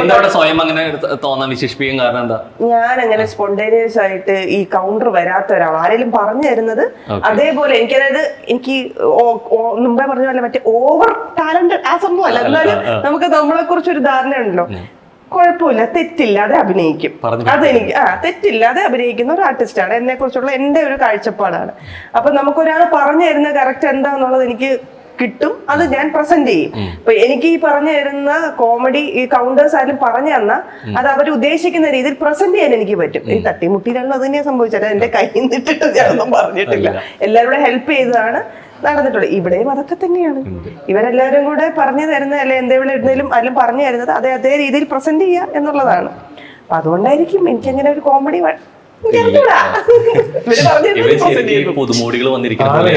എന്താണ് സ്വയം അങ്ങനെ തോന്നാൻ വിശേഷിപ്പിക്കും കാരണം എന്താ? ഞാൻ അങ്ങനെ സ്പോണ്ടേനിയസ് ആയിട്ട് ഈ കൗണ്ടർ വരാത്ത ഒരാൾ ആരെങ്കിലും പറഞ്ഞു തരുന്നത് അതേപോലെ എനിക്ക്, അതായത് എനിക്ക് മുമ്പേ പറഞ്ഞ പോലെ മറ്റേ ഓവർ ടാലന്റഡ് ആ സംഭവം അല്ല, എന്നാലും നമുക്ക് നമ്മളെ കുറിച്ച് ഒരു ധാരണ ഉണ്ടല്ലോ. കുഴപ്പമില്ല, തെറ്റില്ലാതെ അഭിനയിക്കും. അതെനിക്ക് തെറ്റില്ലാതെ അഭിനയിക്കുന്ന ഒരു ആർട്ടിസ്റ്റാണ്. എന്നെ കുറിച്ചുള്ള എന്റെ ഒരു കാഴ്ചപ്പാടാണ്. അപ്പൊ നമുക്കൊരാൾ പറഞ്ഞു തരുന്ന കറക്റ്റ് എന്താന്നുള്ളത് എനിക്ക് കിട്ടും, അത് ഞാൻ പ്രസന്റ് ചെയ്യും. ഇപ്പൊ എനിക്ക് ഈ പറഞ്ഞു തരുന്ന കോമഡി ഈ കൗണ്ടേഴ്സ് ആയാലും പറഞ്ഞു തന്നാൽ അത് അവർ ഉദ്ദേശിക്കുന്ന രീതിയിൽ പ്രസന്റ് ചെയ്യാൻ എനിക്ക് പറ്റും. ഈ തട്ടിമുട്ടിയിലാണ് അത് തന്നെയാ സംഭവിച്ചത്. എന്റെ കയ്യിൽ നിന്നിട്ട് ഞാനൊന്നും പറഞ്ഞിട്ടില്ല, എല്ലാവരും ഹെൽപ്പ് ചെയ്തതാണ് നടന്നിട്ടുള്ളത്. ഇവിടെയും അതൊക്കെ തന്നെയാണ്. ഇവരെല്ലാവരും കൂടെ പറഞ്ഞു തരുന്ന അല്ലെ എന്തെങ്കിലും അതിലും പറഞ്ഞു തരുന്നത് അതേ രീതിയിൽ പ്രസന്റ് ചെയ്യുക എന്നുള്ളതാണ്. അപ്പൊ അതുകൊണ്ടായിരിക്കും എനിക്കങ്ങനെ ഒരു കോമഡി പുതുമോടികൾ വന്നിരിക്കുന്നത്.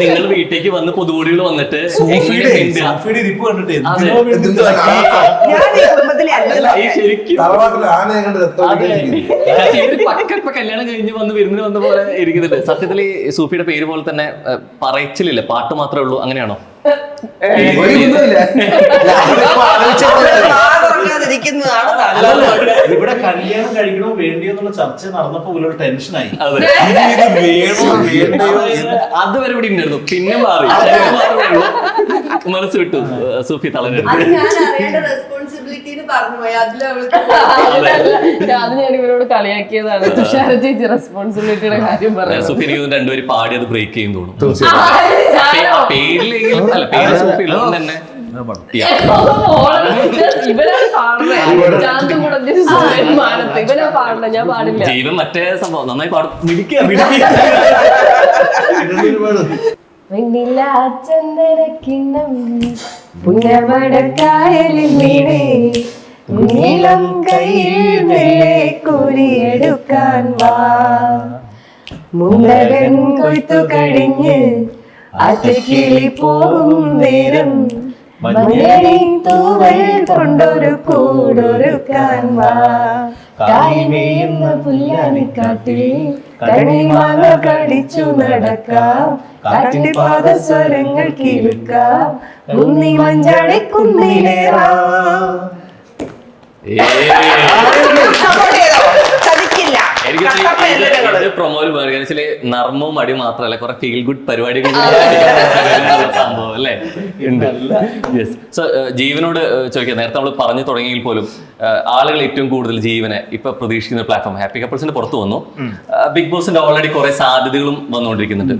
നിങ്ങൾ വീട്ടിലേക്ക് വന്ന് പുതുമോടികൾ വന്നിട്ട് ഇപ്പൊ കല്യാണം കഴിഞ്ഞ് വന്ന് വിരുന്നിന് വന്ന പോലെ ഇരിക്കുന്നുണ്ട്. സത്യത്തിൽ സൂഫിയുടെ പേര് പോലെ തന്നെ പറച്ചിലില്ല, പാട്ട് മാത്രമേ ഉള്ളൂ, അങ്ങനെയാണോ? ഇവിടെ കല്യാണം കഴിക്കണോ വേണ്ടിയോ എന്നുള്ള ചർച്ച നടന്നപ്പോ ഒരു ടെൻഷനായി. അതുവരെ ഇവിടെ ഉണ്ടായിരുന്നു, പിന്നെ മാറി മനസ്സ് വിട്ടു. സൂഫി തളരുത്. അത് ഞാൻ ഇവരോട് കളിയാക്കിയതാണ്. തുഷാര ചേച്ചി റെസ്പോൺസിബിലിറ്റിയുടെ കാര്യം പറഞ്ഞു. സൂഫി രണ്ടുപേരും പാടി അത് ബ്രേക്ക് ചെയ്യും തോന്നുന്നു. പേരിലെങ്കിലും അല്ല, പേര് സൂഫി ഉള്ളത് തന്നെ ഇവരാണ് പാടുന്നത്. ഇവരാ പാടുന്നത്, ഞാൻ പാടില്ല. ജീവൻ മറ്റേ സംഭവം നന്നായി പാടും. ചന്ദനക്കിണ്ണം പുന്നമടക്കായലിൽ വീണേ നീളം കയ്യിൽ മെല്ലെ കോരിയെടുക്കാൻ വാ. മുണ്ടകൻ കൊയ്ത്തു കഴിഞ്ഞ് ആറ്റക്കിളി പോകും നേരം മഞ്ഞണി തൂവൽ കൊണ്ടൊരു കൂടൊരുക്കാൻ വാ. കായ്മേയുന്ന പുല്ലാനിക്കാട്ടിൽ കണിമാങ്ങ കടിച്ചു നടക്കാം. കാട്ടിൽ പാദസ്വരങ്ങൾ കേൾക്കാം. കുന്നി മഞ്ചാടി കുന്നിലേറാം. പ്രൊമോയിൽ പറയുക നർമ്മവും അടി മാത്രമല്ല, കുറെ ഫീൽ ഗുഡ് പരിപാടികൾ സംഭവം അല്ലേ ഉണ്ട്. യെസ്. സോ ജീവനോട് ചോദിക്കാം, നേരത്തെ നമ്മൾ പറഞ്ഞു തുടങ്ങിയെങ്കിൽ പോലും ആളുകൾ ഏറ്റവും കൂടുതൽ ജീവനെ ഇപ്പൊ പ്രതീക്ഷിക്കുന്ന പ്ലാറ്റ്ഫോം ഹാപ്പി കപ്പിൾസിന്റെ പുറത്തു വന്നു. ബിഗ് ബോസിന്റെ ഓൾറെഡി കുറെ സാധ്യതകളും വന്നുകൊണ്ടിരിക്കുന്നുണ്ട്.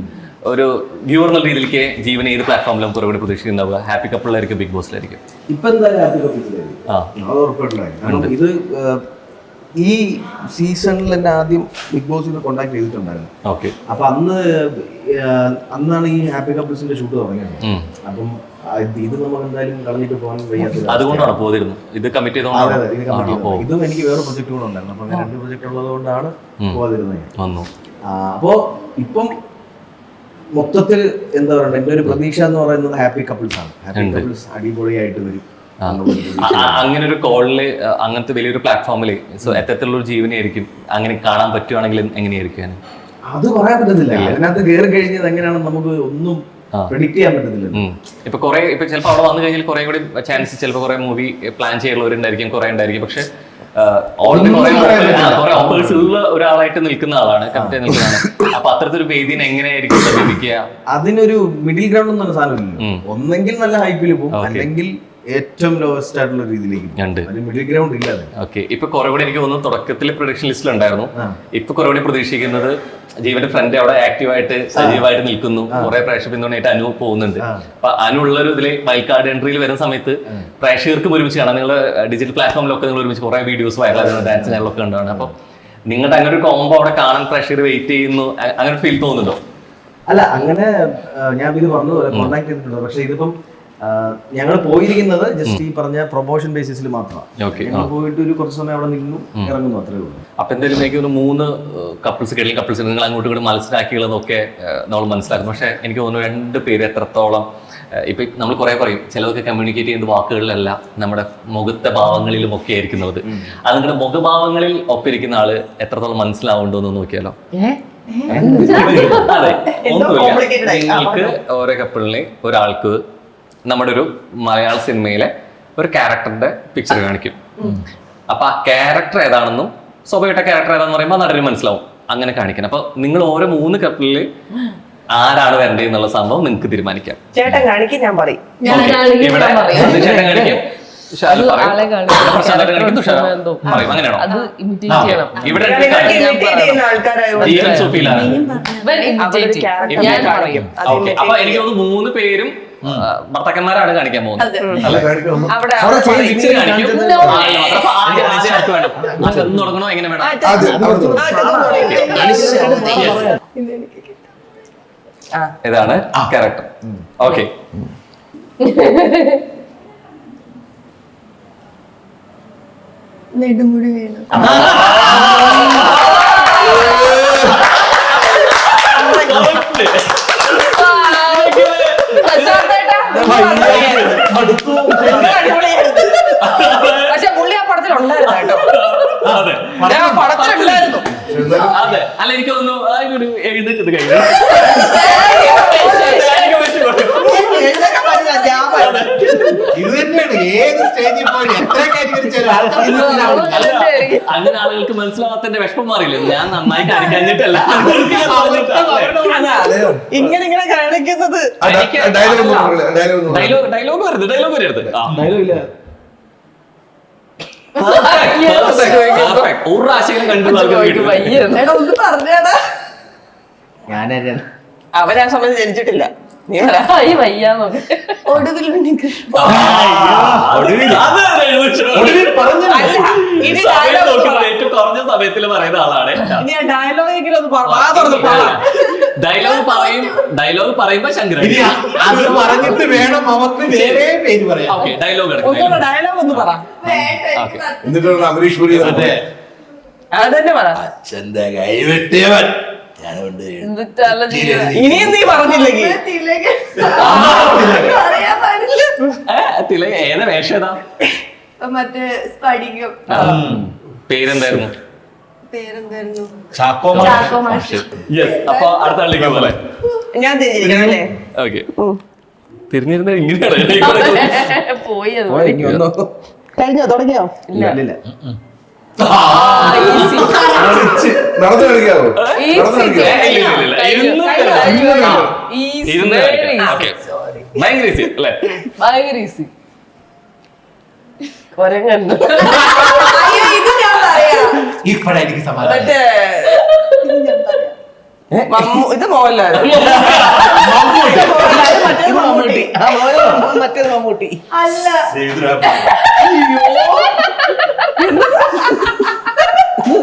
ഒരു വ്യൂവർ എന്നുള്ള രീതിയിലേക്ക് ജീവൻ ഏത് പ്ലാറ്റ്ഫോമിലും കുറേ കൂടി പ്രതീക്ഷിക്കുന്നുണ്ടാവുക? Happy കപ്പിളിലായിരിക്കും, big ബോസിലായിരിക്കും? ഇപ്പൊ എന്തായാലും ഹാപ്പി കപ്പിൾസിലായിരിക്കും. ഇത് ഈ സീസണിൽ തന്നെ ആദ്യം ബിഗ് ബോസിൽ കോണ്ടാക്ട് ചെയ്തിട്ടുണ്ടായിരുന്നു. ഓക്കെ. അപ്പൊ അന്നാണ് ഈ ഹാപ്പി കപ്പിൾസിന്റെ ഷൂട്ട് തുടങ്ങിയത്. അപ്പം ഇത് നമുക്ക് എന്തായാലും കളഞ്ഞിട്ട് പോകാൻ വയ്യാത്ത, അതുകൊണ്ടാണ് പോയിരുന്നു. ഇത് കമ്മിറ്റ് ചെയ്തോണ്ടാണ്. ഇതും എനിക്ക് വേറെ പ്രൊജക്ടുകളും ഉണ്ടായിരുന്നു. അപ്പൊ അങ്ങനെ 2 പ്രൊജക്ട് ഉള്ളത് കൊണ്ടാണ് പോകാതിരുന്നത്. അപ്പോ ഇപ്പം മൊത്തത്തിൽ എന്താ പറയുക, എന്റെ ഒരു പ്രതീക്ഷ എന്ന് പറയുന്നത് ഹാപ്പി കപ്പിൾസ് ആണ്. ഹാപ്പി കപ്പിൾസ് അടിപൊളിയായിട്ട് വരും. അങ്ങനെ ഒരു കോളില് അങ്ങനത്തെ വലിയൊരു പ്ലാറ്റ്ഫോമില് എത്തരത്തിലുള്ള ഒരു ജീവനായിരിക്കും അങ്ങനെ കാണാൻ പറ്റുവാണെങ്കിൽ എങ്ങനെയായിരിക്കും? അത് പറയാൻ പറ്റത്തില്ല. അതിനകത്ത് കയറി കഴിഞ്ഞത് എങ്ങനെയാണെന്ന് നമുക്ക് ഒന്നും പ്രെഡിക്റ്റ് ചെയ്യാൻ പറ്റത്തില്ല. ഇപ്പൊ കുറെ ഇപ്പൊ ചിലപ്പോൾ അവിടെ വന്നു കഴിഞ്ഞാൽ കുറെ കൂടി ചാൻസ് ചിലപ്പോൾ കുറെ മൂവി പ്ലാൻ ചെയ്യുന്നവരുണ്ടായിരിക്കും, കുറെ ഉണ്ടായിരിക്കും. പക്ഷെ കുറെ ഓഫേഴ്സ് ഉള്ള ഒരാളായിട്ട് നിൽക്കുന്ന ആളാണ്, കറക്റ്റ് നിൽക്കുന്നതാണ്. അപ്പൊ അത്തരത്തിലൊരു വേദിനെ എങ്ങനെയായിരിക്കും സമീപിക്കുക? അതിനൊരു മിഡിൽ ഗ്രൗണ്ട് ഒന്നും സാധനമില്ല. ഒന്നെങ്കിൽ നല്ല ഹൈപ്പിൽ പോകും, അല്ലെങ്കിൽ ഏറ്റവും ലോവസ്റ്റ് ആയിട്ടുള്ള രീതിയിലേക്ക് മിഡിൽ ഗ്രൗണ്ട് ഇല്ല. ഓക്കെ. ഇപ്പൊ കുറെ കൂടി എനിക്ക് തോന്നുന്നു തുടക്കത്തിൽ പ്രൊഡക്ഷൻ ലിസ്റ്റിൽ ഉണ്ടായിരുന്നു. ഇപ്പൊ കുറെ കൂടി പ്രതീക്ഷിക്കുന്നത് ജീവന്റെ ഫ്രണ്ട് അവിടെ ആക്റ്റീവായിട്ട് സജീവമായിട്ട് നിൽക്കുന്നു. കുറെ പ്രേക്ഷക പിന്തുണയായിട്ട് അനു പോകുന്നുണ്ട്. അപ്പൊ അനുള്ളൊരു ഇതില് വൈൽഡ് കാർഡ് എൻട്രിയിൽ വരുന്ന സമയത്ത് പ്രേക്ഷകർക്ക് ഒരുമിച്ച് കാണാം. നിങ്ങൾ ഡിജിറ്റൽ പ്ലാറ്റ്ഫോമിലൊക്കെ നിങ്ങൾ ഒരുമിച്ച് കുറെ വീഡിയോസ് വൈറലാകുന്ന ഡാൻസ് ചാനലൊക്കെ ഉണ്ടാണ്. അപ്പൊ നിങ്ങളുടെ അങ്ങനെ ഒരു കോംബോ അവിടെ കാണാൻ പ്രേക്ഷകർ വെയിറ്റ് ചെയ്യുന്നു, അങ്ങനെ ഫീൽ തോന്നുന്നുണ്ടോ? അല്ല, അങ്ങനെ ഞാൻ ഇത് പറഞ്ഞതുപോലെ കോണ്ടാക്ട് ചെയ്തിട്ടുണ്ട്. പക്ഷെ ഇതിപ്പം ഞങ്ങൾ പോയിരിക്കുന്നത് ജസ്റ്റ് ഈ പറഞ്ഞ പ്രൊമോഷൻ ബേസിസിൽ മാത്രമാണ്. Okay, ഞങ്ങൾ പോയിട്ട് ഒരു കുറച്ച് സമയം അവിടെ നിന്നു ഇറങ്ങുന്നു, അത്രേ ഉള്ളൂ. അപ്പൊ എന്തായാലും എനിക്ക് തോന്നുന്നു 3 കപ്പിൾസ് കിടലും കപ്പിൾസ് നിങ്ങൾ അങ്ങോട്ടും ഇങ്ങോട്ട് മനസ്സിലാക്കിയുള്ളതൊക്കെ നമ്മൾ മനസ്സിലാക്കുന്നു. പക്ഷെ എനിക്ക് തോന്നുന്നു 2 പേര് എത്രത്തോളം ഇപ്പൊ നമ്മൾ കുറെ പറയും ചിലതൊക്കെ കമ്മ്യൂണിക്കേറ്റ് ചെയ്യുന്ന വാക്കുകളിലല്ല നമ്മുടെ മുഖത്തെ ഭാവങ്ങളിലും ഒക്കെ ആയിരിക്കുന്നത്. അത് നിങ്ങളുടെ മുഖഭാവങ്ങളിൽ ഒപ്പിരിക്കുന്ന ആള് എത്രത്തോളം മനസ്സിലാവുണ്ടോ എന്ന് നോക്കിയാലോ. അതെ, ഒന്നുമില്ല. നിങ്ങൾക്ക് ഓരോ കപ്പിളിനെ ഒരാൾക്ക് നമ്മുടെ ഒരു മലയാള സിനിമയിലെ ഒരു ക്യാരക്ടറിന്റെ പിക്ചർ കാണിക്കും. അപ്പൊ ആ ക്യാരക്ടർ ഏതാണെന്നും സ്വാഭാവികമായിട്ട് ക്യാരക്ടർ ഏതാണെന്ന് പറയുമ്പോൾ നടന് മനസ്സിലാവും. അങ്ങനെ കാണിക്കണം. അപ്പൊ നിങ്ങൾ ഓരോ 3 കപ്പിളില് ആരാണ് വരേണ്ടത് എന്നുള്ള സംഭവം നിങ്ങൾക്ക് തീരുമാനിക്കാം. ചേട്ടൻ കാണിക്കും, ഞാൻ പറയും. ഇവിടെ ചേട്ടൻ കാണിക്കും, അങ്ങനെയാണോ? അത് ഇമിറ്റേറ്റ് ചെയ്യണം. ഇവിടെ അപ്പൊ എനിക്ക് തോന്നുന്നു 3 പേരും ഭർത്താക്കന്മാരാണ് കാണിക്കാൻ പോകുന്നത്. തുടങ്ങണോ എങ്ങനെ വേണം? ഇതാണ് ക്യാരക്ടർ. ഓക്കെ, നെടുമുടി വേണം. പക്ഷെ പുള്ളി ആ പടത്തിലുണ്ടായിരുന്നു കേട്ടോ. അതെ പടത്തിലുണ്ടായിരുന്നു. അതെ, അല്ല എനിക്ക് തോന്നുന്നു അതിനൊരു എഴുന്നേറ്റത് കഴിഞ്ഞു. ഇത് തന്നെയാണ് ഏത് സ്റ്റേജിൽ പോയി എത്ര അങ്ങനെ ആളുകൾക്ക് മനസ്സിലാവാത്തതിന്റെ വിഷമം മാറിയില്ല. ഞാൻ നന്നായി കാണിക്കാഞ്ഞിട്ടല്ല, ഇങ്ങനെ കാണിക്കുന്നത്. ഡയലോഗ് വരരുത്. ഒരു പ്രാവശ്യം കണ്ടു ഒന്ന് പറഞ്ഞാടാ. അവരാ സമയത്ത് ജനിച്ചിട്ടില്ല. ഒടുവിൽ ഉണ്ണികൃഷ്ണൻ. ഏറ്റവും കുറഞ്ഞ സമയത്തിൽ പറയുന്ന ആളാണ്. ഡയലോഗ് പറയുമ്പോ ശങ്കരൻ അത് പറഞ്ഞിട്ട് വേണം അവർക്ക് വേറെ പേര് പറയാം. ഡയലോഗ് ഡയലോഗ് ഒന്ന് പറ. എന്നിട്ടാണ് അമരീഷ് പുരി അതന്നെ പറ. അച്ഛന്റെ കൈവെട്ടിയവൻ ഇനിയും നീ പറഞ്ഞില്ലെങ്കിൽ പറയാൻ പാടില്ല. ഏതാ വേഷം ഏതാ? മറ്റേ സ്പടികം. പേരെന്തായിരുന്നു? പേരെന്തായിരുന്നു? ചാക്കോ മാഷ്. അപ്പൊ അടുത്ത ആളിലേക്ക് പോലെ ഞാൻ തിരിഞ്ഞിരിക്കണം അല്ലേ? ഓക്കെ, തിരിഞ്ഞിരുന്ന ഇങ്ങനെയാണ് പോയി അത് കഴിഞ്ഞോ? തുടങ്ങിയോ? ഇല്ല. നടന്നു കളിക്കാവോ? ഭയങ്കര ഈസി അല്ലേ? ഭയങ്കര ഈസി. കൊരങ്ങണ്ട്. അയ്യോ, ഇത് ഞാൻ പറയാം. ഇപ്പഴായിരിക്കും സമാധാനം. മറ്റേ ഇത് മോഹൻലാൽ. മറ്റേത് മമ്മൂട്ടി. അല്ല,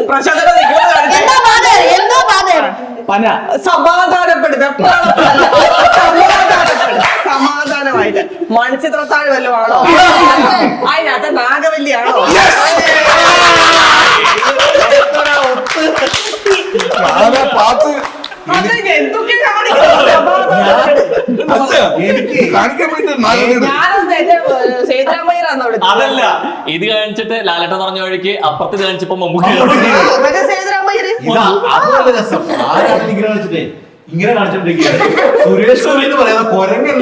പ്രശാന്തനെ സമാധാനമായിട്ട് മണിച്ചിത്രത്താഴ് വല്ലതും ആണോ? അതിനകത്ത് നാഗവല്ലിയാണോ? പാത്ത് എന്തൊക്കെ എനിക്ക് കാണിക്കാൻ വേണ്ടി സേതുരാമയ്യറാന്നോ വിളിച്ചത്? അതല്ല, ഇത് കാണിച്ചിട്ട് ലാലേട്ടൻ പറഞ്ഞ വഴിക്ക് അപ്പുറത്ത് കാണിച്ചപ്പോ മമ്മൂട്ടി. മറ്റേ സേതുരാമയ്യര് അതുപോലെ രസം ആരാണ് ഇങ്ങനെ കാണിച്ചിട്ടേ ഇങ്ങനെ കാണിച്ചോണ്ടിരിക്കുകയാണ്. സുരേഷ് ഗോപി എന്ന് പറയുന്ന കൊരങ്ങൻ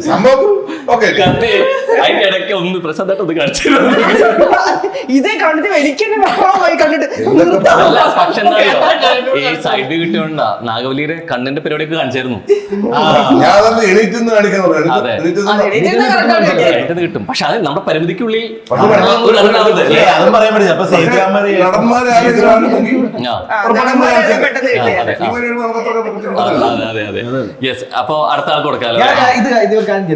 സംഭവം ഓക്കെ. അതിന്റെ ഇടയ്ക്ക് ഒന്ന് പ്രസാദായിട്ട് ഒന്ന് കാണിച്ചിരുന്നു. ഇതേ കണ്ടിട്ട് എനിക്കെന്നെ വെള്ളമായി കണ്ടിട്ട് അല്ല, പക്ഷെ എന്താ ഈ സൈഡ് കിട്ടിയോണ്ടാ നാഗവല്ലിയുടെ കണ്ണിന്റെ പരിപാടിയൊക്കെ കാണിച്ചായിരുന്നു. ഞാൻ എണീറ്റ് കാണിക്കാൻ അതെ. എണീറ്റത് കിട്ടും, പക്ഷെ അത് നമ്മുടെ പരിമിതിക്കുള്ളിൽ അതും പറയാൻ പറ്റില്ല. അപ്പൊ സേതുരാമയ്യ നടന്മാരെ പെട്ടെന്ന് കിട്ടിയ അതെ. യെസ്, അപ്പൊ അടുത്ത ആൾക്ക് കൊടുക്കാലോ.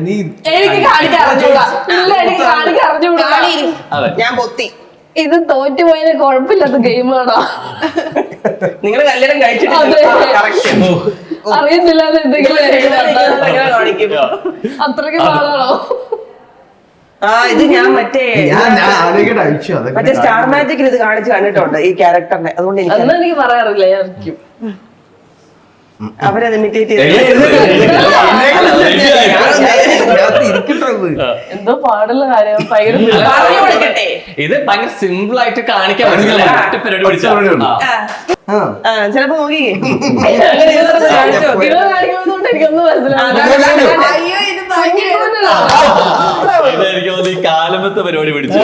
നീ എനിക്ക് കാണിക്കാൻ അറിഞ്ഞൂടാ. ഇല്ല, എനിക്ക് കാണിക്കാൻ അറിഞ്ഞൂടാ. അതെ, ഞാൻ പൊത്തി. ഇത് തോറ്റുപോയതിന് കുഴപ്പമില്ലാത്ത ഗെയിമാണോ? നിങ്ങള് കല്യാണം കഴിച്ചിട്ട് അതെ. correct. അറിയത്തില്ല അത് എന്തെങ്കിലും എങ്ങനെ കാണിക്കും? അത്രയ്ക്ക് പാടാണോ? ഇത് ഞാൻ മറ്റേ മറ്റേ സ്റ്റാർ മാജിക്കിൽ ഇത് കാണിച്ച് കണ്ടിട്ടുണ്ട് ഈ ക്യാരക്ടറിനെ. അതുകൊണ്ട് എനിക്ക് അന്ന് എനിക്ക് പറയാറില്ല, ഞാൻ ഇരിക്കും. അവരത് ഇമിറ്റേറ്റ് ചെയ്ത് എന്തോ പാടുള്ള കാര്യം ഭയങ്കര പറഞ്ഞു കൊടുക്കട്ടെ. ഇത് ഭയങ്കര സിമ്പിൾ ആയിട്ട് കാണിക്കാൻ പറ്റില്ല. ഒറ്റ പരിപാടി പിടിച്ചാ. ചിലപ്പോ നോക്കിക്കേ അങ്ങനെ ഇതൊന്ന് കാണിച്ചു നോക്ക്. ഇത് കാണിക്കുന്നതുകൊണ്ട് എനിക്കൊന്നും മനസ്സിലാവില്ല. അയ്യോ ഇത് ഭയങ്കര ഇതായിരിക്കും അത് ഈ കാലമത്തെ പരിപാടി പിടിച്ചു.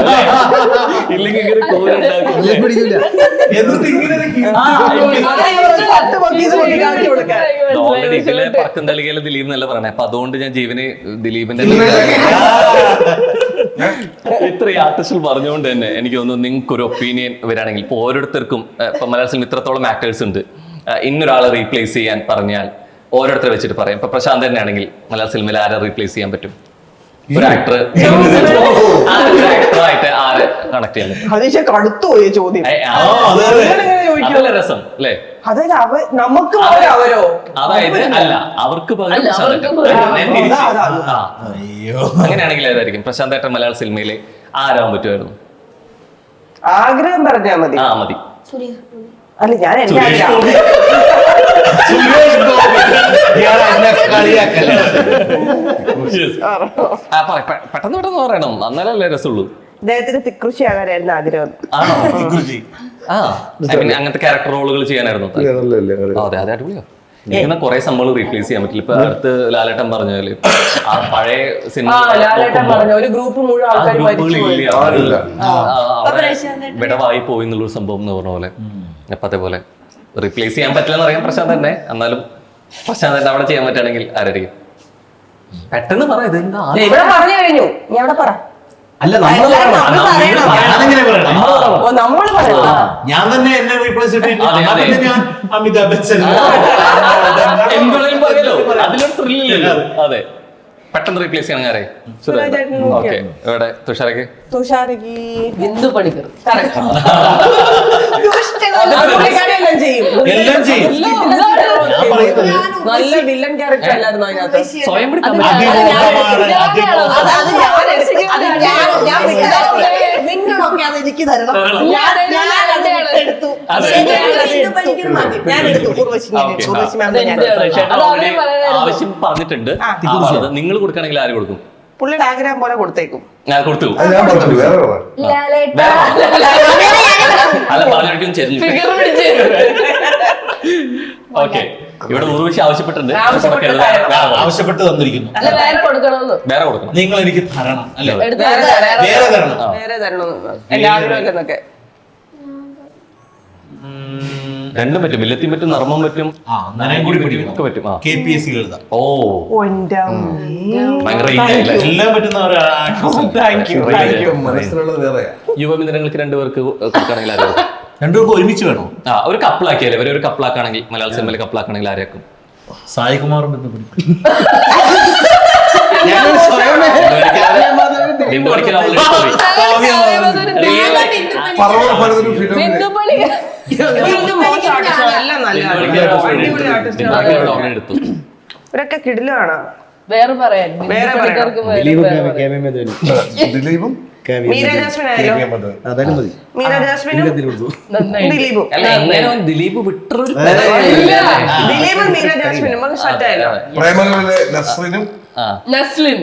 ഇല്ലെങ്കിൽ ഇങ്ങനെ കൂരുണ്ടാക്കും. എന്നിട്ട് ഇങ്ങനെ ഓൾറെഡി ഇതിലെ പക്കം തളികയിലെ ദിലീപ് എന്നല്ല പറയണേ. അപ്പൊ അതുകൊണ്ട് ഞാൻ ജീവന് ദിലീപിന്റെ ഇത്രയും ആർട്ടിസ്റ്റുകൾ പറഞ്ഞുകൊണ്ട് തന്നെ എനിക്ക് തോന്നുന്നു നിങ്ങൾക്ക് ഒരു ഒപ്പീനിയൻ വരാണെങ്കിൽ ഇപ്പൊ ഓരോരുത്തർക്കും ഇപ്പൊ മലയാള സിനിമ ഇത്രത്തോളം ആക്ടേഴ്സ് ഉണ്ട്, ഇന്നൊരാളെ റീപ്ലേസ് ചെയ്യാൻ പറഞ്ഞാൽ ഓരോരുത്തരെ വെച്ചിട്ട് പറയാം. ഇപ്പൊ പ്രശാന്ത് തന്നെ ആണെങ്കിൽ മലയാള സിനിമയിൽ ആരെ റീപ്ലേസ് ചെയ്യാൻ പറ്റും? ഒരു ആക്ടറായിട്ട് ആരെ കണക്ട് ചെയ്യാൻ പറ്റും? അതീശ കടുത്തു പോയ ചോദ്യം. അതല്ല രസം അല്ലേ? അതായത് നമുക്ക് പകരം അവരോ? അതായത് അല്ല, അവർക്ക് പകരം പ്രശാന്ത് ഏട്ടൻ. അങ്ങനെയാണെങ്കിൽ ഏതായിരിക്കും? പ്രശാന്ത് ഏട്ടൻ മലയാള സിനിമയില് ആരാൻ പറ്റുമായിരുന്നു? ആഗ്രഹം പറഞ്ഞാ മതി. മതി. അല്ല ഞാൻ എന്റെ ആഗ്രഹം പെട്ടെന്ന് പെട്ടെന്ന് പറയണം, എന്നാലല്ലേ രസമുള്ളൂ. അദ്ദേഹത്തിന് തിക്കൃഷി ആകാനായിരുന്നു ആഗ്രഹം. ആണോ? അങ്ങനത്തെ ക്യാരക്ടർ റോളുകൾ ചെയ്യാനായിരുന്നു. അതെ അതെ, അടിപൊളിയോ. ഇങ്ങനെ കുറെ സംഭവങ്ങൾ റീപ്ലേസ് ചെയ്യാൻ പറ്റില്ല. ഇപ്പൊ അടുത്ത് ലാലേട്ടൻ പറഞ്ഞാല് ആ പഴയ സിനിമ ഒരു ഗ്രൂപ്പ് മുഴുവൻ ആൾക്കാർ വിടവായി പോയി എന്നുള്ളൊരു സംഭവം എന്ന് പറഞ്ഞ പോലെ. അപ്പൊ അതേപോലെ റീപ്ലേസ് ചെയ്യാൻ പറ്റില്ല എന്ന് അറിയാം പ്രശാന്ത് തന്നെ. എന്നാലും പ്രശാന്ത് തന്നെ അവിടെ ചെയ്യാൻ പറ്റുകയാണെങ്കിൽ ആരായിരിക്കും? പെട്ടെന്ന് പറ. ഇത് ഇവിടെ പറഞ്ഞു കഴിഞ്ഞു, നീ അവിടെ പറ. അല്ല നമ്മള് ഞാൻ തന്നെ എന്നെ റീപ്ലേസ് ചെയ്തിട്ട് ഞാൻ അമിതാഭ് ബച്ചൻ അതിലൊരു ത്രില്ലല്ലോ. അതെ, പെട്ടെന്ന് റീപ്ലേസ് ചെയ്യാൻ ആരെ? ഓക്കെ, ഇവിടെ തുഷാരക്ക് ബിന്ദു പണിക്കർ എല്ലാം ചെയ്യും. നല്ല വില്ലൻ ക്യാരക്ടർ അല്ലായിരുന്നു അതിനകത്ത്. സ്വയം പിടിക്കാൻ നിങ്ങളൊക്കെ അത് എനിക്ക് തരണം. ഞാൻ എടുത്തു. ഞാൻ എടുത്തു. ആവശ്യം പറഞ്ഞിട്ടുണ്ട്. നിങ്ങൾ കൊടുക്കണമെങ്കിൽ ആര് കൊടുക്കും? പുള്ളിയുടെ ആഗ്രഹം പോലെ കൊടുത്തേക്കും. ഞാൻ കൊടുത്തു. അല്ല പറഞ്ഞിരിക്കും ചെറിയ. ഓക്കെ, ഇവിടെ ഉർവശി ആവശ്യപ്പെട്ടിട്ടുണ്ട്. ആവശ്യപ്പെട്ട് തന്നിരിക്കുന്നു. വേറെ കൊടുക്കണമെന്ന്. വേറെ കൊടുക്കണം. നിങ്ങൾ എനിക്ക് തരണം അല്ലേ? വേറെ തരണം. വേറെ തരണം എന്റെ ആഗ്രഹമൊക്കെ. രണ്ടും പറ്റും. വില്ലത്തിയും പറ്റും, നർമ്മം പറ്റും, ഒക്കെ പറ്റും. KPSC എഴുതാം. ഓ, ഭയങ്കര എല്ലാം പറ്റുന്ന മനസ്സിലുള്ളത് വേറെയാ. യുവമിന്ദ്രങ്ങൾക്ക് രണ്ടുപേർക്ക് കൊടുക്കുകയാണെങ്കിൽ ആരാക്കും? രണ്ടുപേർക്ക് ഒരുമിച്ച് വേണോ? ഒരു കപ്പിളാക്കിയാലേ ഇവരെ ഒരു കപ്പിളാക്കുകയാണെങ്കിൽ മലയാള സിനിമയിൽ കപ്പിളാക്കുകയാണെങ്കിൽ ആരാക്കും? സായികുമാറും ബന്ധപ്പെടും. ഇവരൊക്കെ കിടിലാണ്. വേറെ പറയാൻ വേറെ ദിലീപും മീര ജാസ്മിൻ ആയാലും മീര ജാസ്മിനും ദിലീപും ദിലീപ് വിട്ടൊരു ദിലീപും മീര ജാസ്മിനും സെറ്റായല്ലോ. പ്രേമലൂരിലെ നസ്രിനും നസ്ലിൻ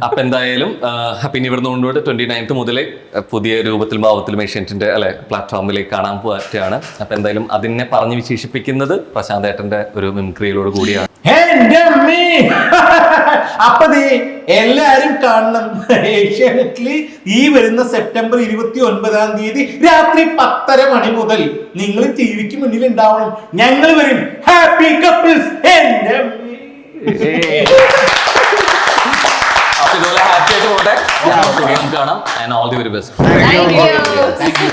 അപ്പൊ എന്തായാലും പിന്നെ ഇവിടുന്ന് കൊണ്ടുപോയിട്ട് 29th മുതൽ പുതിയ രൂപത്തിലും ഭാവത്തിലും ഏഷ്യാനെറ്റിന്റെ പ്ലാറ്റ്ഫോമിലേക്ക് കാണാൻ പറ്റുകയാണ്. അപ്പൊ എന്തായാലും അതിനെ പറഞ്ഞ് വിശേഷിപ്പിക്കുന്നത് പ്രശാന്ത് ഏട്ടന്റെ ഒരു മിമിക്രിയിലോട് കൂടിയാണ്. അപ്പൊ എല്ലാരും കാണണം. ഏഷ്യാനെറ്റില് ഈ വരുന്ന സെപ്റ്റംബർ 29 രാത്രി 10:30 മണി മുതൽ നിങ്ങൾ ടിവിക്ക് മുന്നിൽ ഉണ്ടാവണം. ഞങ്ങൾ വരും. Happy couples. അപ്പൊ ഇതുപോലെ ഹാപ്പി ആയിട്ട് പോട്ടെ. കാണാം. And all the very best. Thank you.